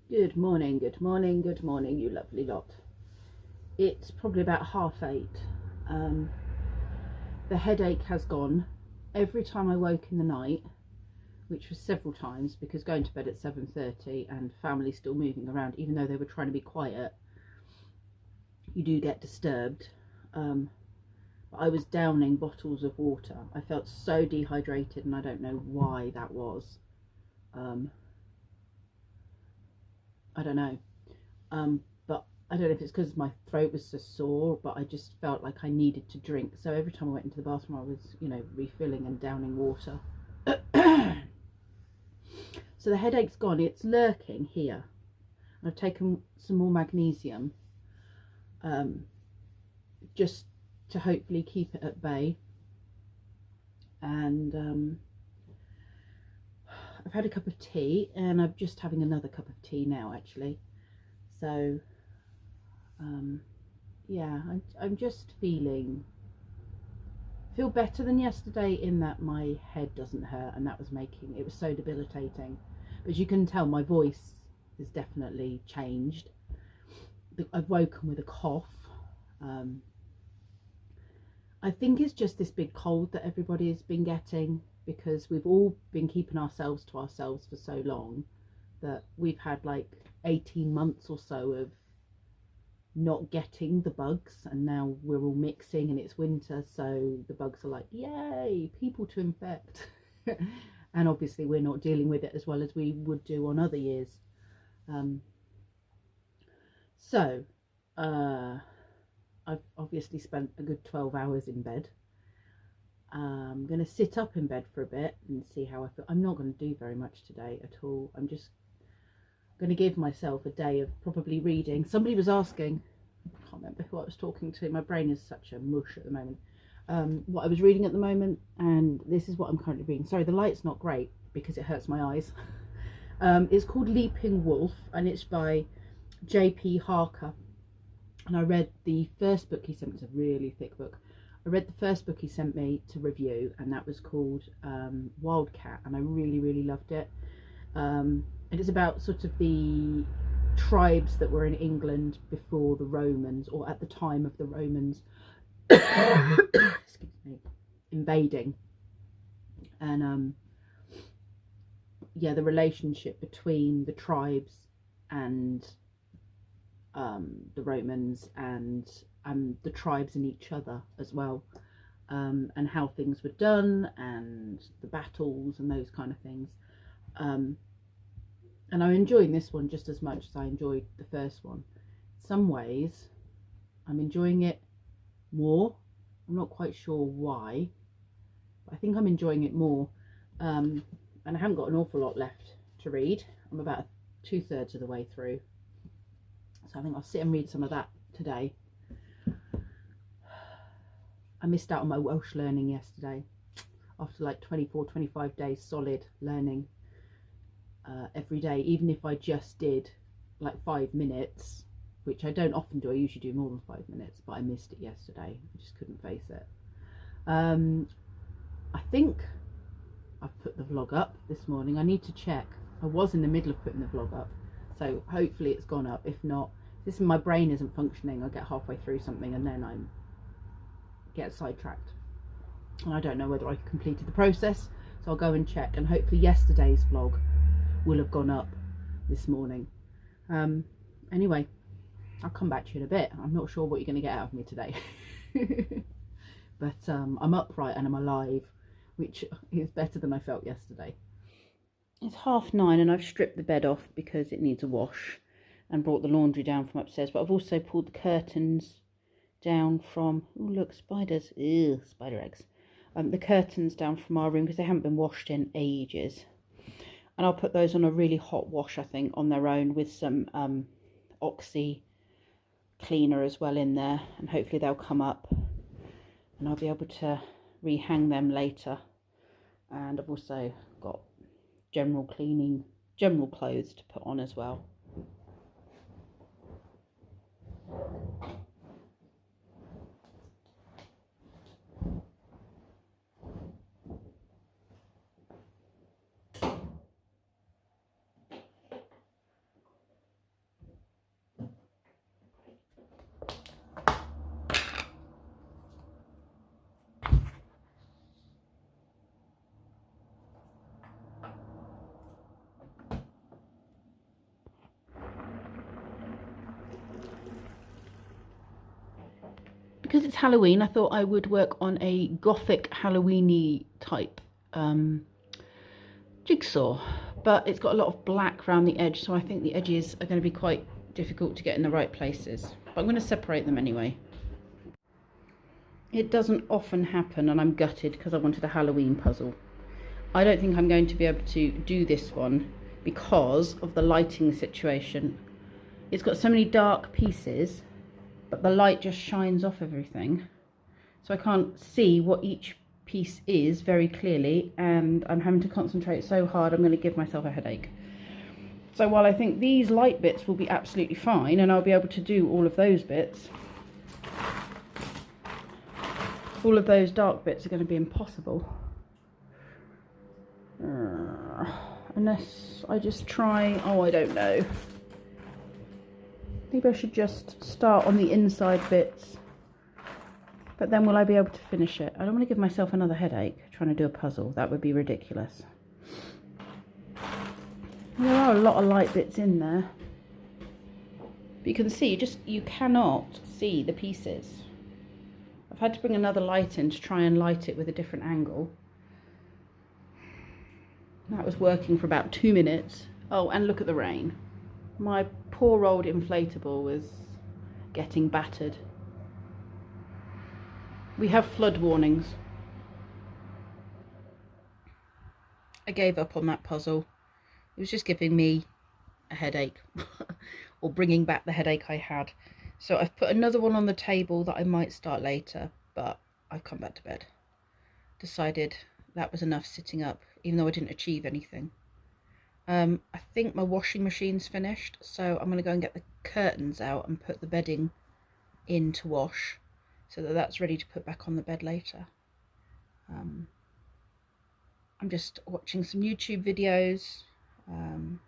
Good morning, good morning, good morning, you lovely lot. It's probably about 8:30. Um, the headache has gone. Every time I woke in the night, which was several times because going to bed at 7:30 and family still moving around, even though they were trying to be quiet, you do get disturbed. I was downing bottles of water. I felt so dehydrated and I don't know why that was. Um, I don't know. But I don't know if it's because my throat was so sore, but I just felt like I needed to drink. So every time I went into the bathroom, I was, refilling and downing water. So the headache's gone. It's lurking here. I've taken some more magnesium, um, just to hopefully keep it at bay. And I've had a cup of tea, and I'm just having another cup of tea now, actually. So yeah, I'm just feel better than yesterday in that my head doesn't hurt, and that was making it was so debilitating. But as you can tell, my voice has definitely changed. I've woken with a cough. um, I think it's just this big cold that everybody has been getting, because we've all been keeping ourselves to ourselves for so long that we've had like 18 months or so of not getting the bugs, and now we're all mixing and it's winter, so the bugs are like, yay, people to infect. And obviously we're not dealing with it as well as we would do on other years. um, so I've obviously spent a good 12 hours in bed. I'm going to sit up in bed for a bit and see how I feel. I'm not going to do very much today at all. I'm just going to give myself a day of probably reading. Somebody was asking, I can't remember who I was talking to, my brain is such a mush at the moment, what I was reading at the moment, and this is what I'm currently reading. Sorry, the light's not great because it hurts my eyes. It's called Leaping Wolf, and it's by J.P. Harker. And I read the first book he sent me. It's a really thick book. I read the first book he sent me to review, and that was called Wildcat, and I really, really loved it. And it's about sort of the tribes that were in England before the Romans, or at the time of the Romans excuse me, invading. And yeah, the relationship between the tribes and the Romans, and the tribes and each other as well, and how things were done and the battles and those kind of things. And I'm enjoying this one just as much as I enjoyed the first one. In some ways, I'm enjoying it more. I'm not quite sure why, but I think I'm enjoying it more. And I haven't got an awful lot left to read. I'm about 2/3 of the way through. So I think I'll sit and read some of that today. I missed out on my Welsh learning yesterday after like 24-25 days solid learning every day, even if I just did like 5 minutes, which I don't often do. I usually do more than 5 minutes, but I missed it yesterday. I just couldn't face it. I think I've put the vlog up this morning. I need to check. I was in the middle of putting the vlog up, so hopefully it's gone up. If not, this my brain isn't functioning. I get halfway through something and then I get sidetracked, and I don't know whether I completed the process, so I'll go and check, and hopefully yesterday's vlog will have gone up this morning. Anyway, I'll come back to you in a bit. I'm not sure what you're going to get out of me today. But I'm upright and I'm alive, which is better than I felt yesterday. It's 9:30 and I've stripped the bed off because it needs a wash, and brought the laundry down from upstairs. But I've also pulled the curtains down from, oh look, spiders, ew, spider eggs. The curtains down from our room because they haven't been washed in ages. And I'll put those on a really hot wash, I think, on their own, with some Oxy cleaner as well in there, and hopefully they'll come up and I'll be able to rehang them later. And I've also got general clothes to put on as well. because it's Halloween, I thought I would work on a gothic Halloweeny type jigsaw, but it's got a lot of black around the edge, so I think the edges are going to be quite difficult to get in the right places, but I'm going to separate them anyway. It doesn't often happen, and I'm gutted because I wanted a Halloween puzzle. I don't think I'm going to be able to do this one because of the lighting situation. It's got so many dark pieces, but the light just shines off everything, so I can't see what each piece is very clearly, and I'm having to concentrate so hard I'm going to give myself a headache. So while I think these light bits will be absolutely fine and I'll be able to do all of those bits, all of those dark bits are going to be impossible. Unless I just try, oh, I don't know. Maybe I should just start on the inside bits. But then will I be able to finish it? I don't want to give myself another headache trying to do a puzzle. That would be ridiculous. There are a lot of light bits in there. But you can see, you cannot see the pieces. I've had to bring another light in to try and light it with a different angle. That was working for about 2 minutes. Oh, and look at the rain. My poor old inflatable was getting battered. We have flood warnings. I gave up on that puzzle. It was just giving me a headache or bringing back the headache I had. So I've put another one on the table that I might start later, but I've come back to bed. Decided that was enough sitting up, even though I didn't achieve anything. I think my washing machine's finished, so I'm going to go and get the curtains out and put the bedding in to wash, so that that's ready to put back on the bed later. I'm just watching some YouTube videos. I'll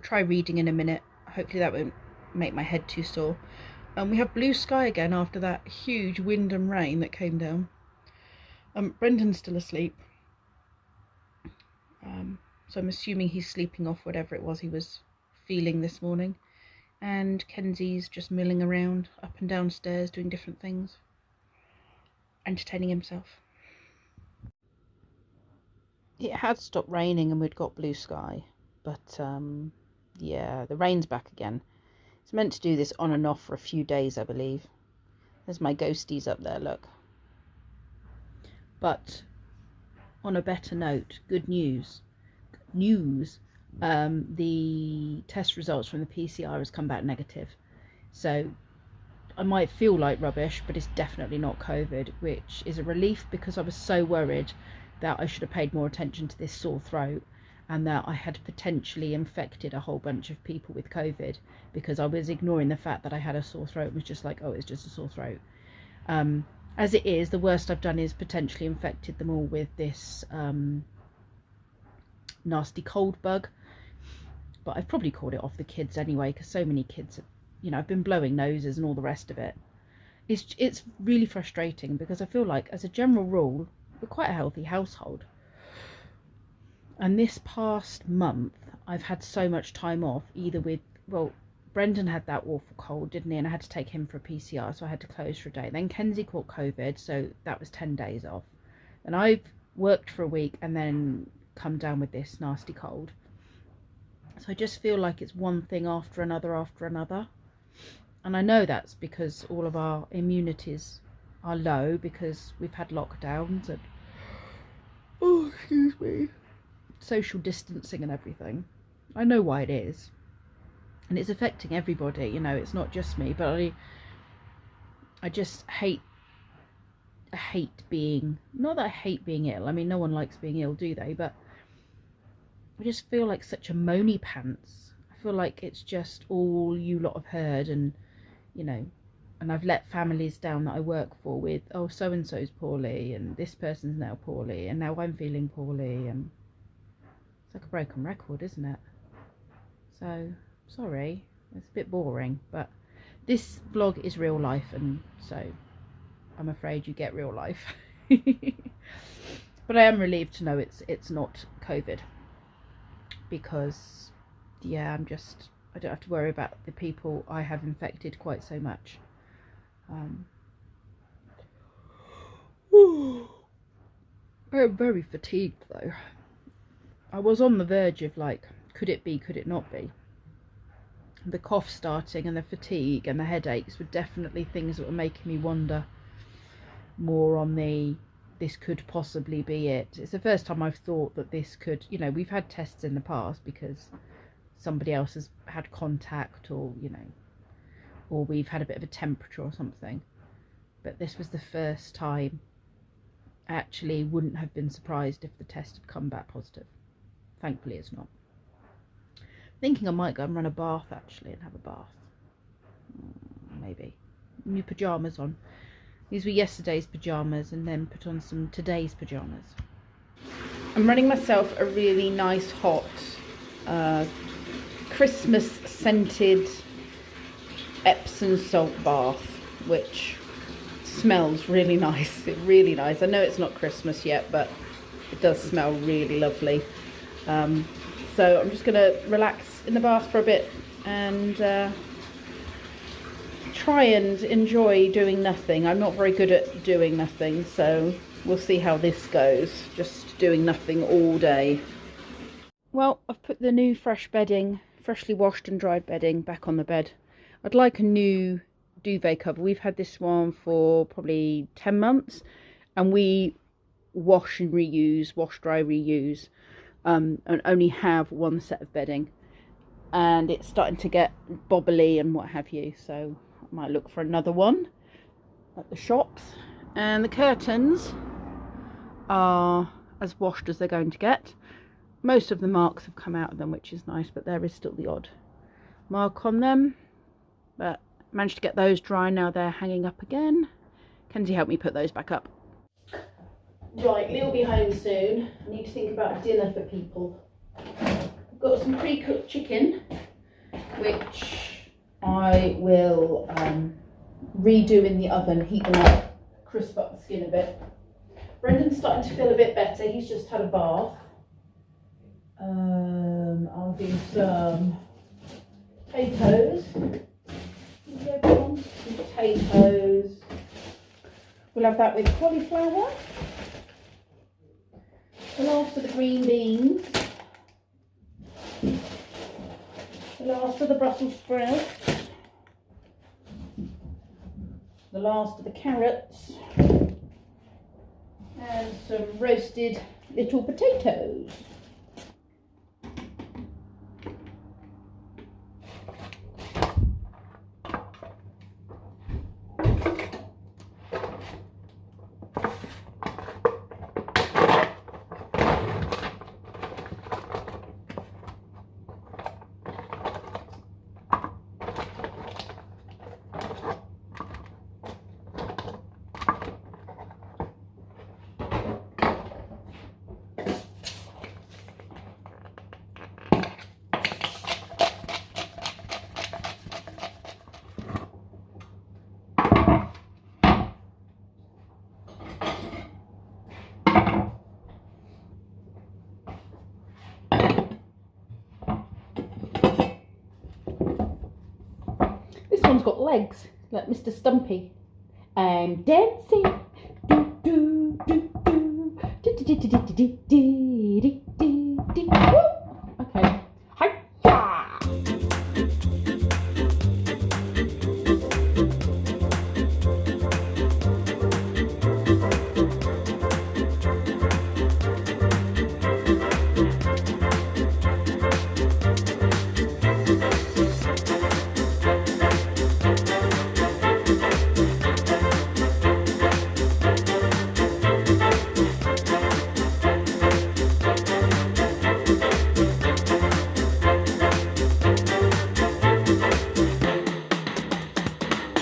try reading in a minute. Hopefully that won't make my head too sore. We have blue sky again after that huge wind and rain that came down. Brendan's still asleep. So I'm assuming he's sleeping off whatever it was he was feeling this morning. And Kenzie's just milling around up and downstairs doing different things, entertaining himself. It had stopped raining and we'd got blue sky, but yeah, the rain's back again. It's meant to do this on and off for a few days, I believe. There's my ghosties up there, look. But on a better note, good news. The test results from the PCR has come back negative, so I might feel like rubbish, but it's definitely not COVID, which is a relief because I was so worried that I should have paid more attention to this sore throat and that I had potentially infected a whole bunch of people with COVID, because I was ignoring the fact that I had a sore throat and was just like, oh, it's just a sore throat. As it is, the worst I've done is potentially infected them all with this nasty cold bug, but I've probably caught it off the kids anyway, because so many kids have, I've been blowing noses and all the rest of it. It's really frustrating because I feel like, as a general rule, we're quite a healthy household, and this past month I've had so much time off, either with, well, Brendan had that awful cold, didn't he, and I had to take him for a PCR, so I had to close for a day. Then Kenzie caught COVID, so that was 10 days off, and I've worked for a week and then come down with this nasty cold. So I just feel like it's one thing after another, and I know that's because all of our immunities are low because we've had lockdowns and, oh, excuse me, social distancing and everything. I know why it is, and it's affecting everybody, it's not just me, but I just hate being, not that I hate being ill, I mean, no one likes being ill, do they? But I just feel like such a moany pants. I feel like it's just all you lot have heard, and and I've let families down that I work for with, oh, so and so's poorly, and this person's now poorly, and now I'm feeling poorly, and it's like a broken record, isn't it? So sorry, it's a bit boring, but this vlog is real life, and so I'm afraid you get real life. But I am relieved to know it's not COVID, because yeah, I don't have to worry about the people I have infected quite so much. I'm very fatigued though. I was on the verge of like, could it be, could it not be? The cough starting and the fatigue and the headaches were definitely things that were making me wonder more on the, this could possibly be it. It's the first time I've thought that this could, you know, we've had tests in the past because somebody else has had contact, or, you know, or we've had a bit of a temperature or something. But this was the first time I actually wouldn't have been surprised if the test had come back positive. Thankfully it's not. Thinking I might go and run a bath actually and have a bath. Maybe. New pyjamas on. These were yesterday's pyjamas, and then put on some today's pyjamas. I'm running myself a really nice hot Christmas scented Epsom salt bath, which smells really nice. It's really nice. I know it's not Christmas yet, but it does smell really lovely. So I'm just going to relax in the bath for a bit and try and enjoy doing nothing. I'm not very good at doing nothing, so we'll see how this goes, just doing nothing all day. Well, I've put the new fresh bedding, freshly washed and dried bedding, back on the bed. I'd like a new duvet cover. We've had this one for probably 10 months, and we wash and reuse, wash, dry, reuse, and only have one set of bedding, and it's starting to get bobbly and what have you, so I might look for another one at the shops. And the curtains are as washed as they're going to get. Most of the marks have come out of them, which is nice, but there is still the odd mark on them. But managed to get those dry. Now they're hanging up again. Kenzie helped me put those back up. Right, Lee will be home soon. I need to think about dinner for people. I've got some pre-cooked chicken, which I will redo in the oven, heat them up, crisp up the skin a bit. Brendan's starting to feel a bit better. He's just had a bath. I'll do some potatoes. Some potatoes. We'll have that with cauliflower. The last of the green beans. The last of the Brussels sprouts. The last of the carrots. And some roasted little potatoes. One's got legs, like Mr. Stumpy. I'm dancing. Do, do, do, do. Do, do, do, do, do, do, do, do, do. Okay. Hi-ya!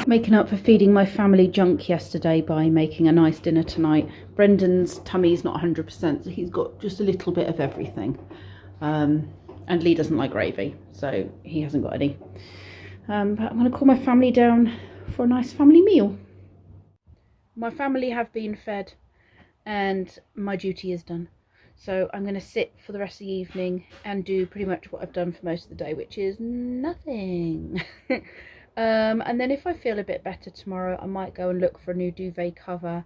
Making up for feeding my family junk yesterday by making a nice dinner tonight. Brendan's tummy's not 100%, so he's got just a little bit of everything. And Lee doesn't like gravy, so he hasn't got any. But I'm going to call my family down for a nice family meal. My family have been fed and my duty is done. So I'm going to sit for the rest of the evening and do pretty much what I've done for most of the day, which is nothing. And then if I feel a bit better tomorrow, I might go and look for a new duvet cover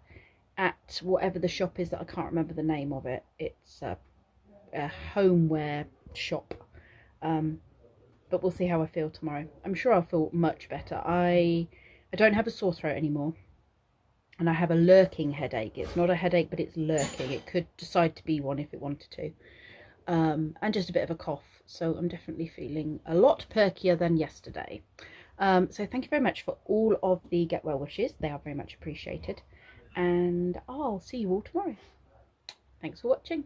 at whatever the shop is that I can't remember the name of it. It's a homeware shop. But we'll see how I feel tomorrow. I'm sure I'll feel much better. I don't have a sore throat anymore. And I have a lurking headache. It's not a headache, but it's lurking. It could decide to be one if it wanted to. And just a bit of a cough. So I'm definitely feeling a lot perkier than yesterday. So thank you very much for all of the get well wishes. They are very much appreciated. And I'll see you all tomorrow. Thanks for watching.